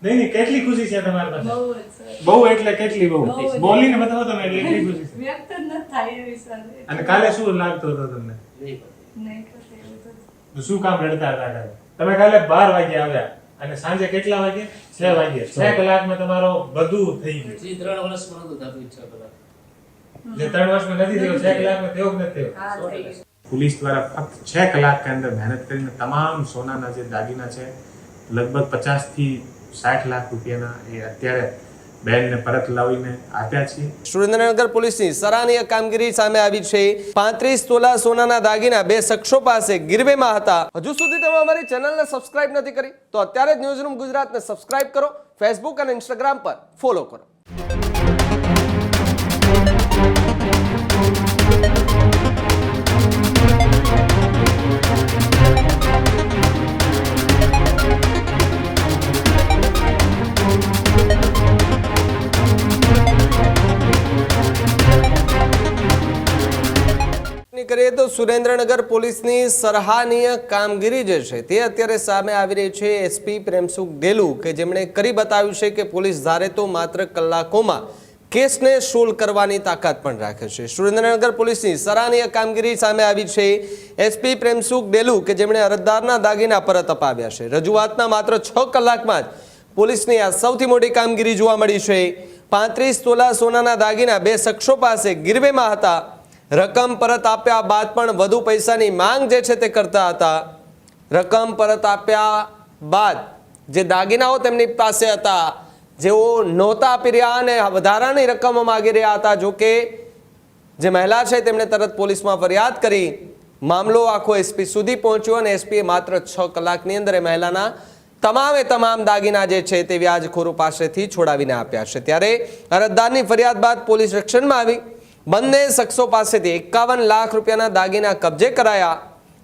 નહીં કેટલી ખુશી છે તમારી પાસે? બહુ એટલે કેટલી બહુ? બોલીને બતાવો તમે એટલી ખુશી છે. વ્યક્ત ન થાય એવી સર. અને કાલે શું લાગતું હતું તમને? નહીં કરતી એવું તો. તો શું કામ રડતા હતા કાલે? તમે કાલે 12 વાગે આવ્યા અને સાંજે કેટલા વાગે? 6 વાગે. 6 કલાકમાં તમારો બધું થઈ ગયું. 3 વર્ષમાં નહોતું થતું 6 કલાક. જે 3 વર્ષમાં નથી થયો 6 કલાકમાં થયો કે નથી થયો? હા થઈ ગયું. पुलिस द्वारा फक्त 6 कलाक के अंदर मेहनत કરીને તમામ સોનાના જે દાગીના છે લગભગ 50 થી 60 લાખ રૂપિયાના એ અત્યારે બેનને પરત લાવીને આપ્યા છે. સુરેન્દ્રનગર પોલીસની સરાહનીય કામગીરી સામે આવી છે. 35 તોલા સોનાના દાગીના બે શખ્સો પાસે ગીરવેમાં હતા. હજુ સુધી તમે અમારી ચેનલને સબસ્ક્રાઇબ નથી કરી તો અત્યારે જ ન્યૂઝરૂમ ગુજરાતને સબસ્ક્રાઇબ કરો, ફેસબુક અને ઇન્સ્ટાગ્રામ પર ફોલો કરો. કરીએ તો સુરેન્દ્રનગર પોલીસની સરાહનીય કામગીરી જે છે તે અત્યારે સામે આવી રહી છે. એસપી પ્રેમસુખ ડેલુ કે જેમણે કરી બતાવ્યું છે કે પોલીસ ધારે તો માત્ર કલાકોમાં કેસને સોલ્વ કરવાની તાકાત પણ રાખે છે. સુરેન્દ્રનગર પોલીસની સરાહનીય કામગીરી સામે આવી છે. એસપી પ્રેમસુખ ડેલુ કે જેમણે અરજદારના દાગીના પરત અપાવ્યા છે. રજૂઆતના માત્ર 6 કલાકમાં જ પોલીસની આ સૌથી મોટી કામગીરી જોવા મળી છે. 35 તોલા સોનાના દાગીના બે શખ્સો પાસે ગીરવેમાં હતા. રકમ પરત આપ્યા બાદ પણ વધુ પૈસાની માંગ જે છે તે કરતા હતા. રકમ પરત આપ્યા બાદ જે દાગીનાઓ તેમની પાસે હતા જેઓ નહોતા આપી રહ્યા અને વધારાની રકમો માગી રહ્યા હતા. જો કે જે મહિલા છે તેમણે તરત પોલીસમાં ફરિયાદ કરી. મામલો આખો એસપી સુધી પહોંચ્યો અને એસપીએ માત્ર 6 કલાકની અંદર એ મહિલાના તમામ દાગીના જે છે તે વ્યાજખોરો પાસેથી છોડાવીને આપ્યા છે. ત્યારે અરજદારની ફરિયાદ બાદ પોલીસ રક્ષણમાં આવી. બંને શખ્સો પાસેથી 51 લાખ રૂપિયાના દાગીના કબજે કરાયા.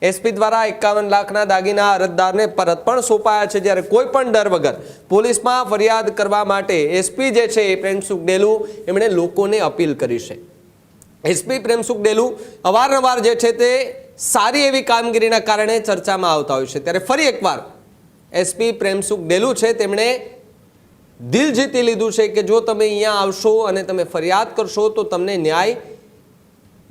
એસપી દ્વારા 51 લાખના દાગીના અરજદારને પરત પણ સોંપાયા છે. જ્યારે કોઈ પણ ડર વગર પોલીસમાં ફરિયાદ કરવા માટે એસપી જે છે એ પ્રેમસુખ ડેલુ એમણે લોકોને અપીલ કરી છે. એસપી પ્રેમસુખ ડેલુ અવારનવાર જે છે તે સારી એવી કામગીરીના કારણે ચર્ચામાં આવતા હોય છે. ત્યારે ફરી એકવાર એસપી પ્રેમસુખ ડેલુ છે તેમણે દિલ જીતી લીધું છે કે જો તમે અહીંયા આવશો અને તમે ફરિયાદ કરશો તો તમને ન્યાય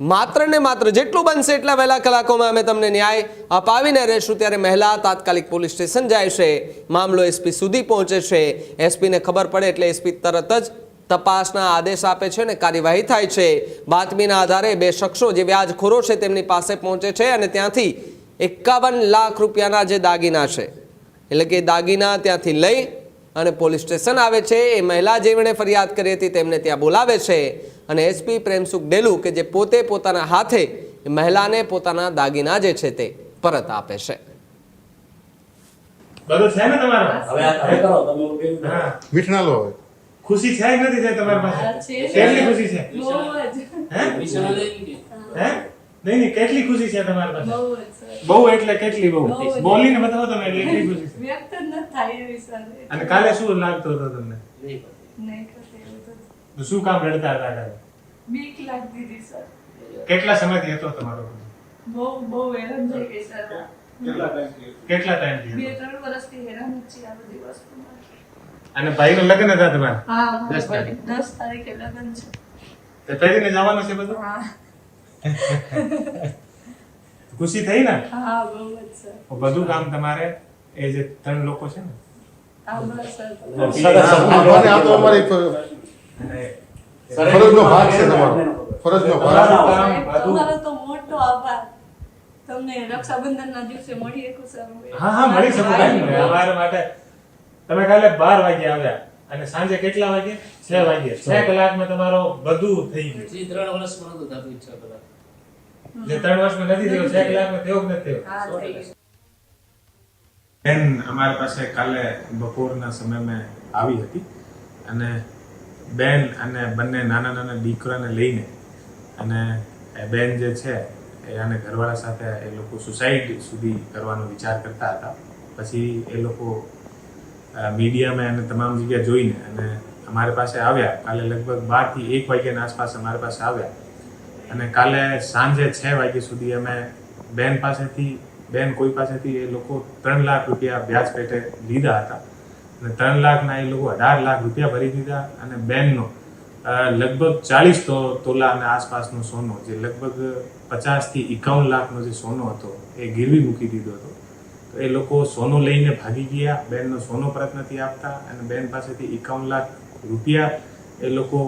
માત્ર ને માત્ર જેટલું બનશે એટલા વહેલા કલાકોમાં અમે તમને ન્યાય અપાવીને રહેશું. ત્યારે મહિલા તાત્કાલિક પોલીસ સ્ટેશન જાય છે. મામલો એસપી સુધી પહોંચે છે. એસપીને ખબર પડે એટલે એસપી તરત જ તપાસના આદેશ આપે છે અને કાર્યવાહી થાય છે. બાતમીના આધારે બે શખ્સો જે વ્યાજખોરો છે તેમની પાસે પહોંચે છે અને ત્યાંથી 51 લાખ રૂપિયાના જે દાગીના છે એટલે કે દાગીના ત્યાંથી લઈ અને પોલીસ સ્ટેશન આવે છે. એ મહિલા જેમણે ફરિયાદ કરી હતી તેમને ત્યાં બોલાવે છે અને એસપી પ્રેમસુખ ડેલુ કે જે પોતે પોતાના હાથે મહિલાને પોતાના દાગીના જે છે તે પરત આપે છે. બધું છે ને તમારો? હવે કરો તમે. હા. મીઠના લો હવે. ખુશી છે કે નથી છે તમારી પાસે? હા, છે. કેટલી ખુશી છે? બહુ જ. હે? વિશાલ લઈ લે. હે? નહીં કેટલી ખુશી છે તમારી પાસે? બહુ જ સર. બહુ એટલે કેટલી બહુ? બહુ જ. બોલીને બતાવો તમે એટલી ખુશી છે. વ્યક્ત ન થાય એવી સર. અને કાલે શું લાગતું હતું તમને? નહીં કરતી એવું તો. તો શું કામ રડતા હતા કાલે? બીક લાગતી હતી સર. કેટલા સમયથી હતો તમારો? બહુ હેરાન થઈ ગઈ સર. કેટલા ટાઈમથી હતો? 2-3 વર્ષથી હેરાન જ છીએ આ બધી વસ્તુમાં. અને ભાઈનું લગ્ન હતા તમારા? હા 10 તારીખ. 10 તારીખે લગ્ન છે. તો પહેરીને જવાનું છે બધું? હા ખુશી થઈ ને? હા બહુ જ સર. બધું કામ તમારે એ જે 3 લોકો છે ને હા બસ સર. આ તો અમારી ફરજનો ભાગ છે તમારો. ફરજનો ભાગ. તમારો તો મોટો આભાર. તમને રક્ષાબંધનના દિવસે મળી એકું સર. હા મળી શકો કાંઈ અમારા માટે. તમે કાલે 12 વાગે આવ્યા અને સાંજે કેટલા વાગે? 6 વાગે. 6 કલાકમાં તમારો બધું થઈ ગયું. 3 વર્ષમાં નહોતું થતું 6 કલાક. જે 3 વર્ષમાં નથી થયો 6 કલાકમાં થયો કે નથી થયો? હા થઈ ગયું. બેન અમારી પાસે કાલે બપોરના સમયમાં આવી હતી અને બેન અને બંને નાના દીકરાને લઈને અને એ બેન જે છે એ આને ઘરવાળા સાથે એ લોકો સુસાઇડ સુધી કરવાનો વિચાર કરતા હતા. પછી એ લોકો મીડિયામાં અને તમામ જગ્યા જોઈને અને અમારી પાસે આવ્યા. કાલે લગભગ 12 થી 1 વાગ્યાના આસપાસ અમારી પાસે આવ્યા અને કાલે સાંજે 6 વાગ્યા સુધી અમે બેન કોઈ પાસેથી એ લોકો 3 લાખ રૂપિયા વ્યાજ પેટે લીધા હતા. અને 3 લાખના એ લોકો 18 લાખ રૂપિયા ભરી દીધા અને બેનનો લગભગ 40 તોલાના આસપાસનું સોનું, જે લગભગ 50 થી 51 લાખનો જે સોનો હતો એ ગીરવી મૂકી દીધો હતો. તો એ લોકો સોનું લઈને ભાગી ગયા, બેનનો સોનો પરત નથી આપતા અને બેન પાસેથી 51 લાખ રૂપિયા એ લોકો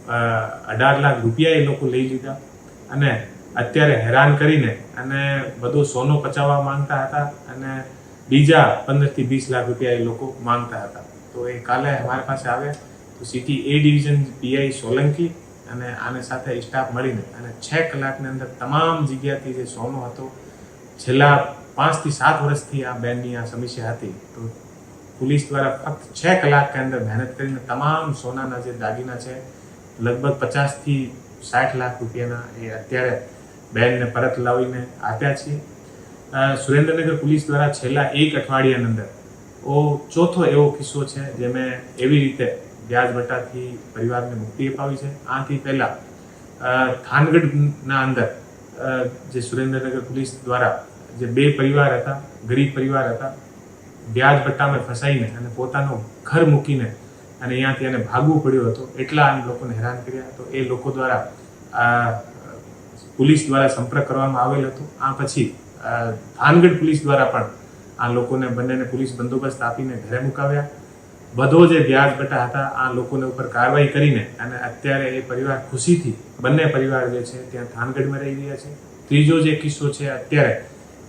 18 લાખ રૂપિયા એ લોકો લઈ લીધા અને અત્યારે હેરાન કરીને અને બધો સોનો પચાવવા માંગતા હતા અને બીજા 15 થી 20 લાખ રૂપિયા એ લોકો માંગતા હતા. તો એ કાલે અમારી પાસે આવ્યા તો સિટી એ ડિવિઝન પીઆઈ સોલંકી અને આને સાથે સ્ટાફ મળીને અને 6 કલાકની અંદર તમામ જગ્યાથી જે સોનો હતો, છેલ્લા 5 થી 7 વર્ષથી આ બેનની આ સમસ્યા હતી, તો पुलिस द्वारा फक्त 6 कलाक के अंदर मेहनत કરીને તમામ સોનાના જે દાગીના છે લગભગ 50 થી 60 લાખ રૂપિયાના એ અત્યારે બેનને પરત લાવીને આપ્યા છે. સુરેન્દ્રનગર પોલીસ દ્વારા છેલ્લા એક અઠવાડિયાની અંદર ચોથો એવો કિસ્સો છે જેમાં એવી રીતે વ્યાજ બટાથી પરિવારને મુક્તિ અપાવી છે. આથી પહેલા થાનગઢના અંદર જે સુરેન્દ્રનગર પોલીસ દ્વારા જે 2 પરિવાર હતા, ગરીબ પરિવાર હતા, વ્યાજ બટ્ટામાં ફસાઈને અને પોતાનું ઘર મૂકીને અને અહીંયાથી એને ભાગવું પડ્યું હતું, એટલા લોકોને હેરાન કર્યા. તો એ લોકો દ્વારા પોલીસ દ્વારા સંપર્ક કરવામાં આવેલ હતો. આ પછી થાનગઢ પોલીસ દ્વારા પણ આ લોકોને બંનેને પોલીસ બંદોબસ્ત આપીને ઘરે મુકાવ્યા. બધો જે વ્યાજ બટ્ટા હતા આ લોકોને ઉપર કાર્યવાહી કરીને અને અત્યારે એ પરિવાર ખુશીથી બંને પરિવાર જે છે ત્યાં થાનગઢમાં રહી રહ્યા છે. ત્રીજો જે કિસ્સો છે, અત્યારે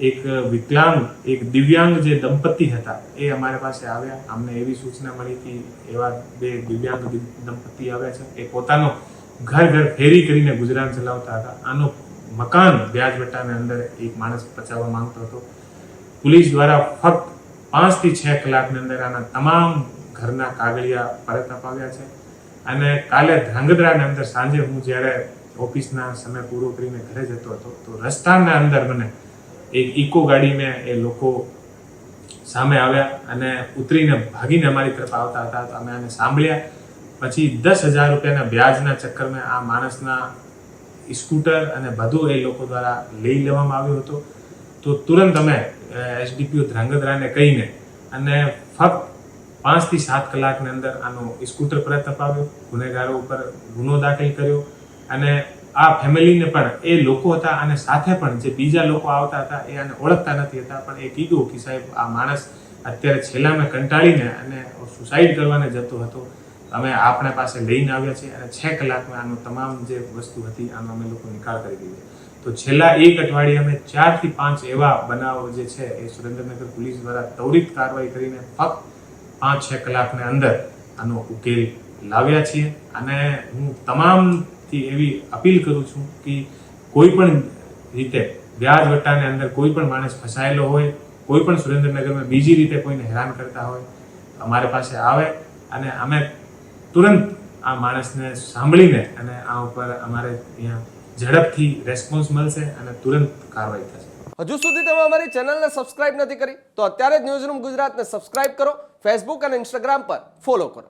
એક વિકલાંગ એક દિવ્યાંગ જે દંપતી હતા એ અમારી પાસે આવ્યા. અમને એવી સૂચના મળી કે એવા 2 દિવ્યાંગ દંપતી આવ્યા છે, એ પોતાનો ઘર ફેરી કરીને ગુજરાન ચલાવતા હતા. આનો મકાન વ્યાજ બટ્ટાની અંદર એક માણસ પચાવવા માંગતો હતો. પોલીસ દ્વારા ફક્ત 5 થી 6 કલાકની અંદર આના તમામ ઘરના કાગળિયા પરત અપાવ્યા છે. અને કાલે ધ્રાંગધ્રાની અંદર સાંજે હું જ્યારે ઓફિસના સમય પૂરો કરીને ઘરે જતો હતો તો રસ્તાના અંદર મને એક ઇકો ગાડીમાં એ લોકો સામે આવ્યા અને ઉતરીને ભાગીને અમારી તરફ આવતા હતા. તો અમે આને સાંભળ્યા. પછી 10,000 રૂપિયાના વ્યાજના ચક્કરમાં આ માણસના સ્કૂટર અને બધું એ લોકો દ્વારા લઈ લેવામાં આવ્યું હતું. તો તુરંત અમે એસડીપીઓ ધ્રાંગધ્રાને કહીને અને ફક્ત 5 થી 7 કલાકની અંદર આનું સ્કૂટર પરત અપાવ્યું, ગુનેગારો ઉપર ગુનો દાખલ કર્યો અને આ ફેમિલીને પણ એ લોકો હતા અને સાથે પણ જે બીજા લોકો આવતા હતા એ આને ઓળખતા નથી હતા, પણ એ કીધું કે સાહેબ આ માણસ અત્યારે છેલ્લામાં કંટાળીને અને સુસાઇડ કરવાને જતો હતો, અમે આપણા પાસે લઈને આવ્યા છે અને 6 કલાકમાં આનો તમામ જે વસ્તુ હતી આનો અમે લોકો નિકાલ કરી દીધો. તો છેલ્લા એક અઠવાડિયામાં 4 થી 5 એવા બનાવો જે છે એ સુરેન્દ્રનગર પોલીસ દ્વારા ત્વરિત કાર્યવાહી કરીને ફક્ત 5-6 કલાકની અંદર આનો ઉકેલ લાવ્યા છીએ. અને હું તમામથી એવી અપીલ કરું છું કે કોઈ પણ રીતે વ્યાજ વટ્ટાની અંદર કોઈ પણ માણસ ફસાયેલો હોય, કોઈ પણ સુરેન્દ્રનગરમાં બીજી રીતે કોઈને હેરાન કરતા હોય, અમારી પાસે આવે અને અમે તુરંત આ માણસને સાંભળીને અને આ ઉપર અમારે અહીંયા ઝડપથી રેસ્પોન્સ મળશે અને તુરંત કાર્યવાહી થશે. હજુ સુધી તમે અમારી ચેનલને સબસ્ક્રાઇબ નથી કરી તો અત્યારે જ ન્યૂઝરૂમ ગુજરાતને સબસ્ક્રાઇબ કરો, ફેસબુક અને ઇન્સ્ટાગ્રામ પર ફોલો કરો.